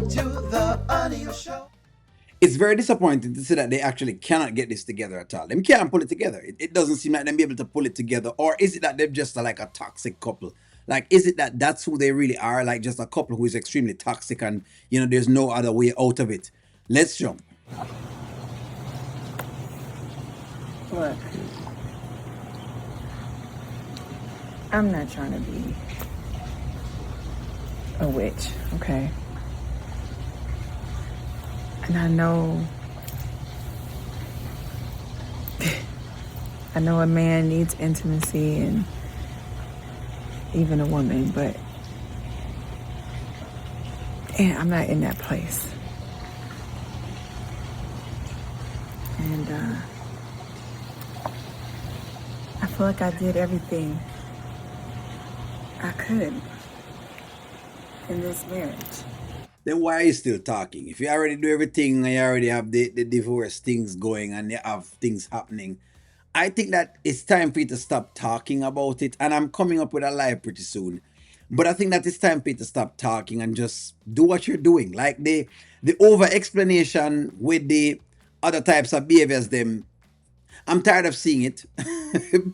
to the Anil Show. It's very disappointing to see that they actually cannot get this together at all. They can't pull it together. It doesn't seem like them be able to pull it together. Or is it that they're just like a toxic couple? Like, is it that that's who they really are? Like, just a couple who is extremely toxic and, there's no other way out of it. Let's jump. Look, I'm not trying to be a witch, okay? And I know a man needs intimacy and even a woman, but I'm not in that place. And I feel like I did everything I could in this marriage. Then why are you still talking? If you already do everything and you already have the divorce things going and you have things happening, I think that it's time for you to stop talking about it. And I'm coming up with a lie pretty soon. But I think that it's time for you to stop talking and just do what you're doing. Like the over explanation with the other types of behaviors, them I'm tired of seeing it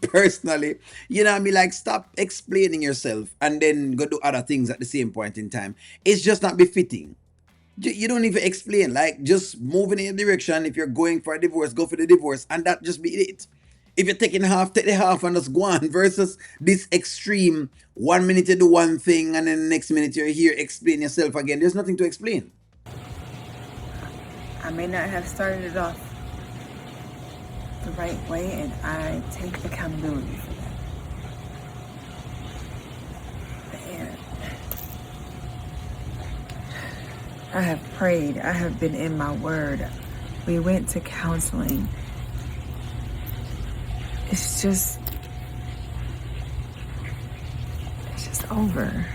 personally. You know what I mean? Like, stop explaining yourself and then go do other things at the same point in time. It's just not befitting. You don't even explain. Like, just moving in a direction. If you're going for a divorce, go for the divorce, and that just be it. If you're taking half, take the half and just go on. Versus this extreme 1 minute you do one thing and then the next minute you're here explain yourself again. There's nothing to explain. I may not have started it off the right way, and I take accountability for that. And I have prayed. I have been in my word. We went to counseling. It's just over.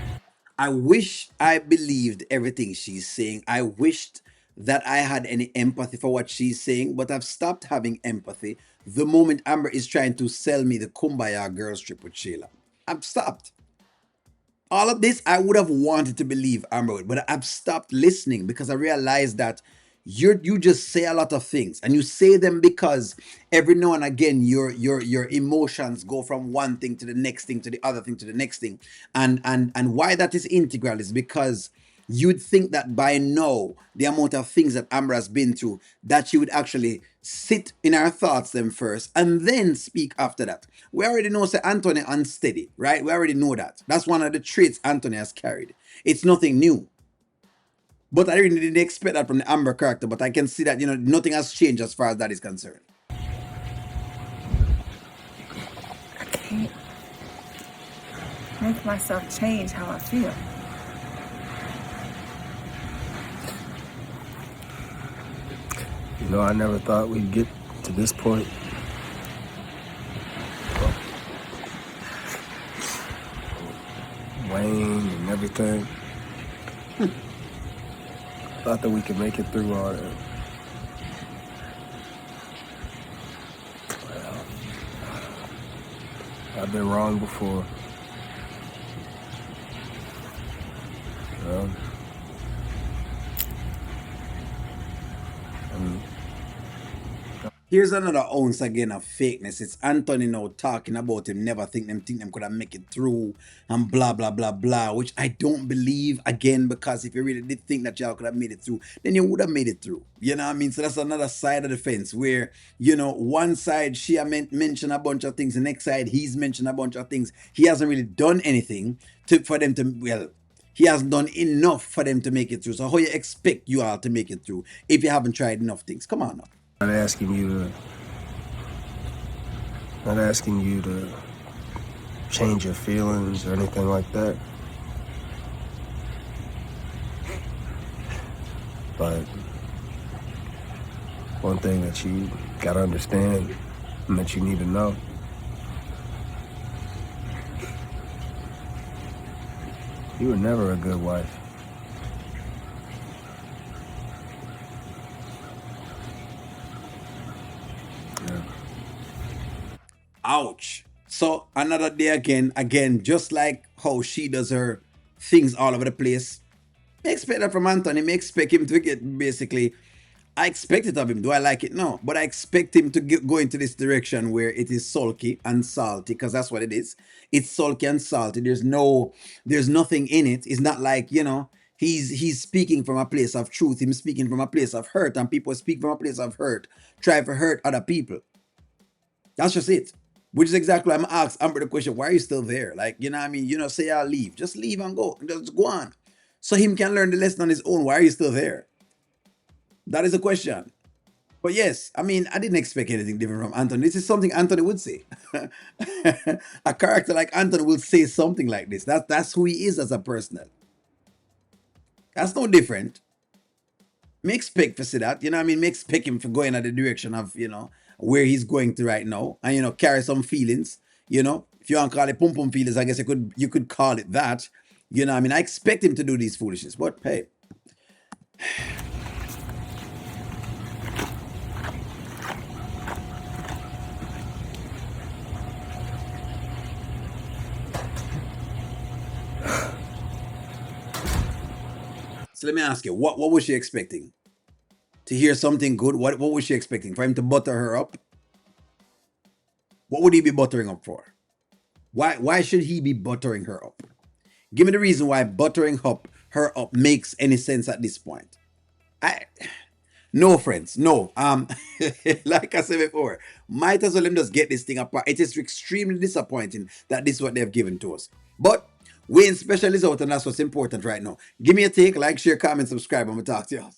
I wish I believed everything she's saying. I wished that I had any empathy for what she's saying, but I've stopped having empathy the moment Amber is trying to sell me the Kumbaya girls trip with Sheila. I've stopped. All of this I would have wanted to believe Amber with, but I've stopped listening because I realized that you just say a lot of things and you say them because every now and again your emotions go from one thing to the next thing to the other thing to the next thing. And why that is integral is because you'd think that by now the amount of things that Amber has been through, that she would actually sit in her thoughts them first and then speak after that. We already know say Anthony unsteady, right? We already know that. That's one of the traits Anthony has carried. It's nothing new. But I really didn't expect that from the Amber character. But I can see that, nothing has changed as far as that is concerned. I can't make myself change how I feel. I never thought we'd get to this point. Wayne and everything. Thought that we could make it through all that. Well, I've been wrong before. Here's another ounce again of fakeness. It's Anthony now talking about him never think them could have make it through and blah blah blah blah, which I don't believe again, because if you really did think that y'all could have made it through, then you would have made it through. You know what I mean? So that's another side of the fence where, one side she mentioned a bunch of things, the next side he's mentioned a bunch of things. He hasn't really done anything for them to, he hasn't done enough for them to make it through. So how you expect you all to make it through if you haven't tried enough things? Come on now. Not asking you to change your feelings or anything like that. But one thing that you gotta understand and that you need to know, you were never a good wife. Ouch. So another day again, just like how she does her things all over the place, I expect that from Anthony. I expect him to get basically. I expect it of him. Do I like it? No. But I expect him to go into this direction where it is sulky and salty, because that's what it is. It's sulky and salty. There's nothing in it. It's not like, he's speaking from a place of truth. He's speaking from a place of hurt, and people speak from a place of hurt, try to hurt other people. That's just it. Which is exactly why I'm asked Amber the question, why are you still there? Like, you know what I mean? Say I'll leave. Just leave and go. Just go on. So him can learn the lesson on his own. Why are you still there? That is a question. But yes, I mean, I didn't expect anything different from Anthony. This is something Anthony would say. A character like Anthony will say something like this. That's who he is as a person. That's no different. Me expect to see that. You know what I mean? Me expect him for going in the direction of, where he's going to right now. And, carry some feelings. If you want to call it pum pum feelings, I guess you could call it that. You know what I mean? I expect him to do these foolishness. But hey. So let me ask you, what was she expecting? To hear something good? What was she expecting? For him to butter her up? What would he be buttering up for? Why should he be buttering her up? Give me the reason why buttering her up makes any sense at this point. No, friends, no. Like I said before, might as well them just get this thing apart. It is extremely disappointing that this is what they have given to us. But Wayne special is out, and that's what's important right now. Give me a take, like, share, comment, subscribe, and we'll talk to you.